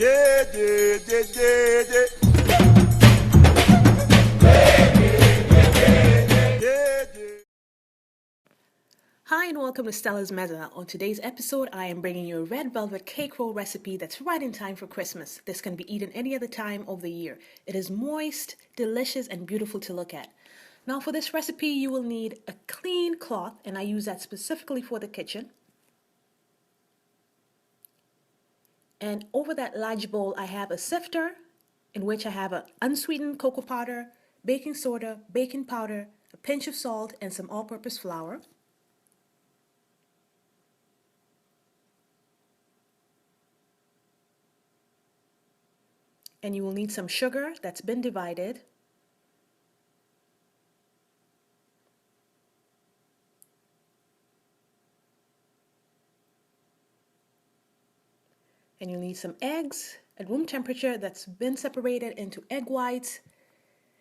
Hi and welcome to Stella's Mezza. On today's episode, I am bringing you a red velvet cake roll recipe that's right in time for Christmas. This can be eaten any other time of the year. It is moist, delicious, and beautiful to look at. Now for this recipe, you will need a clean cloth, and I use that specifically for the kitchen. And over that large bowl, I have a sifter in which I have an unsweetened cocoa powder, baking soda, baking powder, a pinch of salt, and some all-purpose flour. And you will need some sugar that's been divided. And you'll need some eggs at room temperature that's been separated into egg whites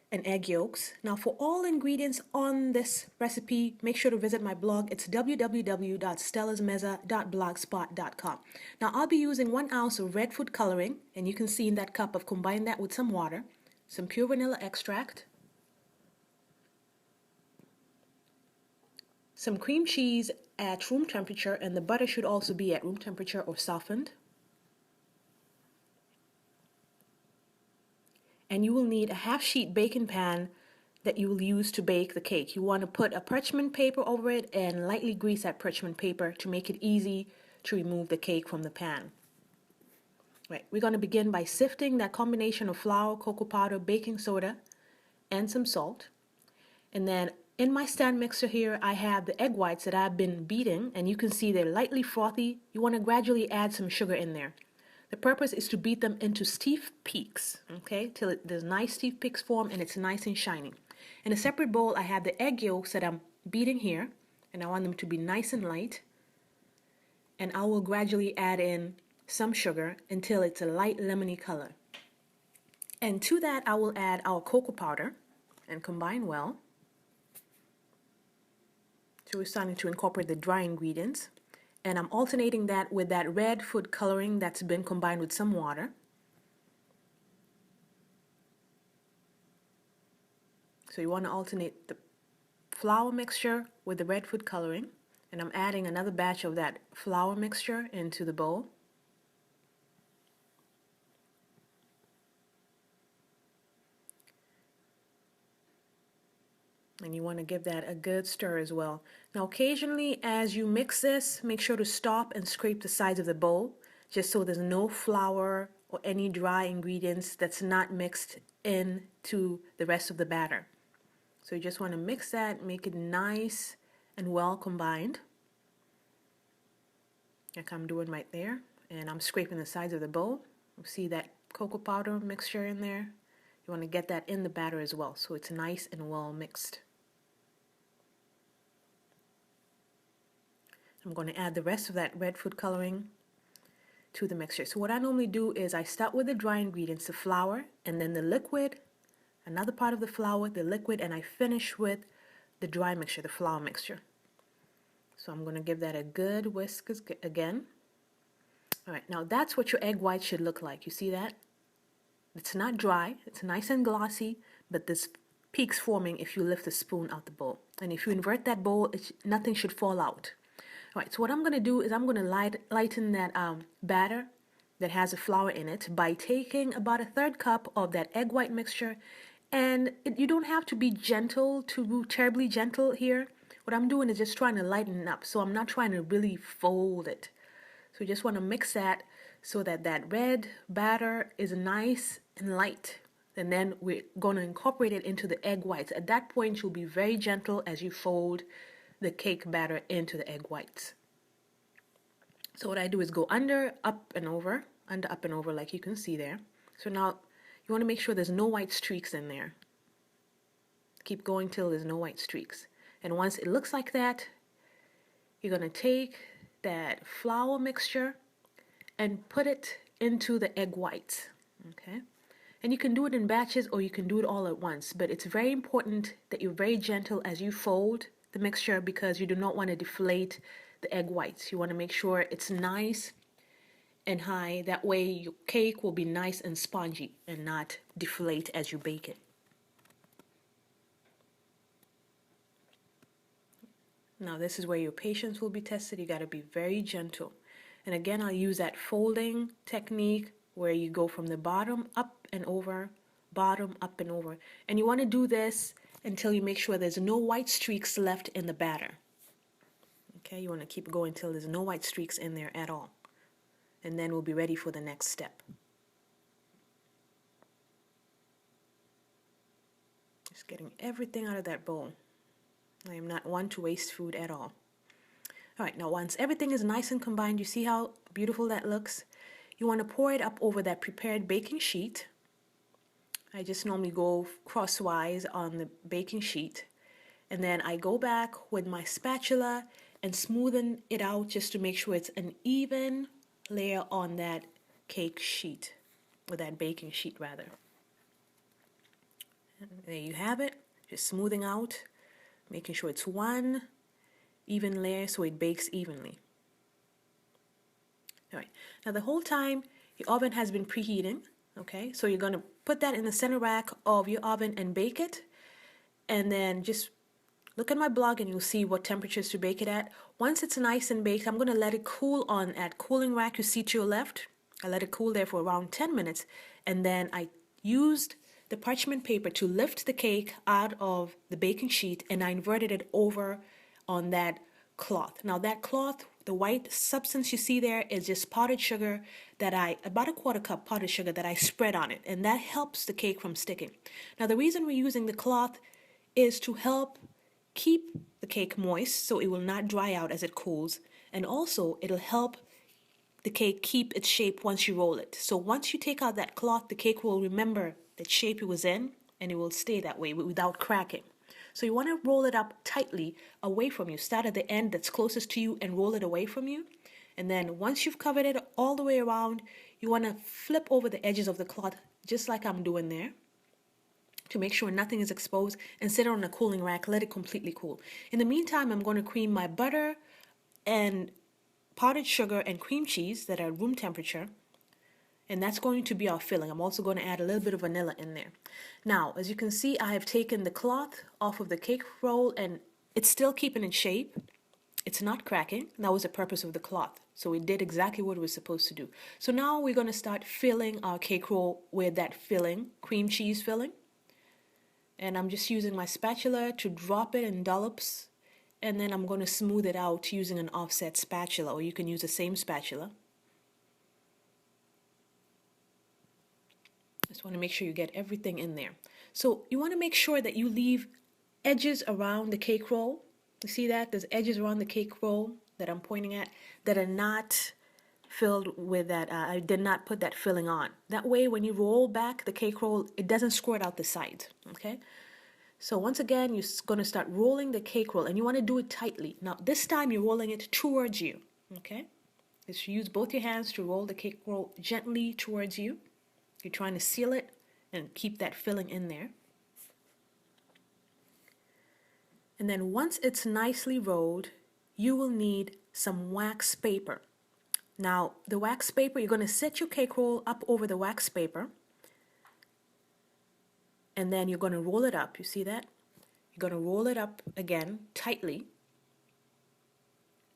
and egg yolks. Now for all ingredients on this recipe, make sure to visit my blog. It's www.stellasmezza.blogspot.com. Now I'll be using 1 ounce of red food coloring, and you can see in that cup I've combined that with some water, some pure vanilla extract, some cream cheese at room temperature, and the butter should also be at room temperature or softened. And you will need a half-sheet baking pan that you will use to bake the cake. You want to put a parchment paper over it and lightly grease that parchment paper to make it easy to remove the cake from the pan. Right, we're going to begin by sifting that combination of flour, cocoa powder, baking soda, and some salt. And then in my stand mixer here, I have the egg whites that I've been beating, and you can see they're lightly frothy. You want to gradually add some sugar in there. The purpose is to beat them into stiff peaks, okay, till there's nice stiff peaks form and it's nice and shiny. In a separate bowl, I have the egg yolks that I'm beating here, and I want them to be nice and light. And I will gradually add in some sugar until it's a light lemony color. And to that, I will add our cocoa powder and combine well. So we're starting to incorporate the dry ingredients. And I'm alternating that with that red food coloring that's been combined with some water. So you want to alternate the flour mixture with the red food coloring. And I'm adding another batch of that flour mixture into the bowl. And you want to give that a good stir as well. Now occasionally as you mix this, make sure to stop and scrape the sides of the bowl, just so there's no flour or any dry ingredients that's not mixed into the rest of the batter. So you just want to mix that, make it nice and well combined, like I'm doing right there. And I'm scraping the sides of the bowl. You see that cocoa powder mixture in there? You want to get that in the batter as well, so it's nice and well mixed. I'm going to add the rest of that red food coloring to the mixture. So what I normally do is I start with the dry ingredients, the flour, and then the liquid, another part of the flour, the liquid, and I finish with the dry mixture, the flour mixture. So I'm going to give that a good whisk again. All right, now that's what your egg white should look like. You see that? It's not dry, it's nice and glossy, but this peaks forming if you lift the spoon out the bowl. And if you invert that bowl, nothing should fall out. All right, so what I'm going to do is I'm going to lighten that batter that has a flour in it by taking about a 1/3 cup of that egg white mixture. And you don't have to be gentle, terribly gentle here. What I'm doing is just trying to lighten it up, so I'm not trying to really fold it. So you just want to mix that so that that red batter is nice and light. And then we're going to incorporate it into the egg whites. At that point, you'll be very gentle as you fold the cake batter into the egg whites. So what I do is go under, up and over, under, up and over, like you can see there. So now you want to make sure there's no white streaks in there. Keep going till there's no white streaks. And once it looks like that, you're going to take that flour mixture and put it into the egg whites. Okay? And you can do it in batches or you can do it all at once, but it's very important that you're very gentle as you fold the mixture, because you do not want to deflate the egg whites. You want to make sure it's nice and high. That way your cake will be nice and spongy and not deflate as you bake it. Now this is where your patience will be tested. You got to be very gentle. And again, I'll use that folding technique where you go from the bottom up and over, bottom up and over. And you want to do this until you make sure there's no white streaks left in the batter. Okay, you want to keep going until there's no white streaks in there at all. And then we'll be ready for the next step. Just getting everything out of that bowl. I am not one to waste food at all. All right, now once everything is nice and combined, you see how beautiful that looks? You want to pour it up over that prepared baking sheet. I just normally go crosswise on the baking sheet. And then I go back with my spatula and smoothen it out just to make sure it's an even layer on that cake sheet, or that baking sheet rather. And there you have it, just smoothing out, making sure it's one even layer so it bakes evenly. All right, now the whole time your oven has been preheating, okay? So you're gonna put that in the center rack of your oven and bake it, and then just look at my blog and you'll see what temperatures to bake it at. Once it's nice and baked, I'm going to let it cool on that cooling rack you see to your left. I let it cool there for around 10 minutes. And then I used the parchment paper to lift the cake out of the baking sheet, and I inverted it over on that cloth. Now that cloth, the white substance you see there is just powdered sugar that about a quarter cup powdered sugar that I spread on it. And that helps the cake from sticking. Now the reason we're using the cloth is to help keep the cake moist so it will not dry out as it cools, and also it'll help the cake keep its shape once you roll it. So once you take out that cloth, the cake will remember the shape it was in and it will stay that way without cracking. So you want to roll it up tightly away from you. Start at the end that's closest to you and roll it away from you. And then once you've covered it all the way around, you want to flip over the edges of the cloth just like I'm doing there, to make sure nothing is exposed, and sit it on a cooling rack, let it completely cool. In the meantime, I'm going to cream my butter and powdered sugar and cream cheese that are room temperature, and that's going to be our filling. I'm also going to add a little bit of vanilla in there. Now, as you can see, I have taken the cloth off of the cake roll, and it's still keeping its shape. It's not cracking. That was the purpose of the cloth. So it did exactly what it was supposed to do. So now we're going to start filling our cake roll with that filling, cream cheese filling. And I'm just using my spatula to drop it in dollops, and then I'm going to smooth it out using an offset spatula, or you can use the same spatula. Just want to make sure you get everything in there. So you want to make sure that you leave edges around the cake roll. You see that? There's edges around the cake roll that I'm pointing at that are not filled with that. I did not put that filling on. That way when you roll back the cake roll, it doesn't squirt out the sides, okay? So once again, you're going to start rolling the cake roll, and you want to do it tightly. Now this time you're rolling it towards you, okay? Just use both your hands to roll the cake roll gently towards you. You're trying to seal it and keep that filling in there. And then once it's nicely rolled, you will need some wax paper. Now, the wax paper, you're going to set your cake roll up over the wax paper, and then you're going to roll it up. You see that? You're going to roll it up again tightly,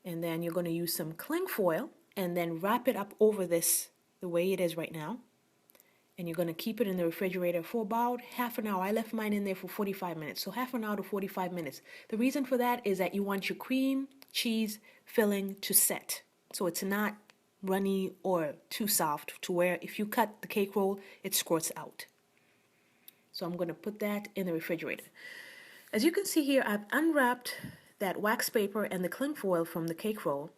and then you're going to use some cling foil and then wrap it up over this the way it is right now, and you're going to keep it in the refrigerator for about half an hour. I left mine in there for 45 minutes, so half an hour to 45 minutes. The reason for that is that you want your cream cheese filling to set, so it's not runny or too soft to where if you cut the cake roll, it squirts out. So I'm going to put that in the refrigerator. As you can see here, I've unwrapped that wax paper and the cling foil from the cake roll.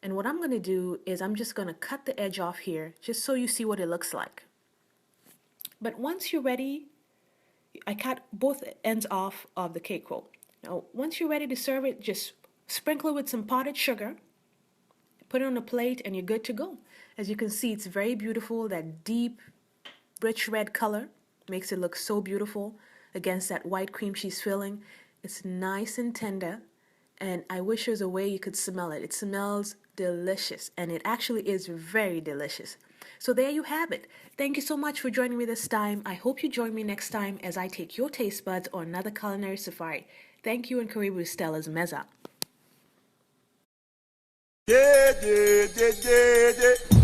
And what I'm going to do is I'm just going to cut the edge off here just so you see what it looks like. But once you're ready, I cut both ends off of the cake roll. Now, once you're ready to serve it, just sprinkle it with some powdered sugar. Put it on a plate and you're good to go. As you can see, it's very beautiful. That deep, rich red color makes it look so beautiful against that white cream cheese filling. It's nice and tender, and I wish there was a way you could smell it. It smells delicious, and it actually is very delicious. So there you have it. Thank you so much for joining me this time. I hope you join me next time as I take your taste buds on another culinary safari. Thank you, and Karibu Stella's Meza. Yeah, yeah, yeah, yeah, yeah.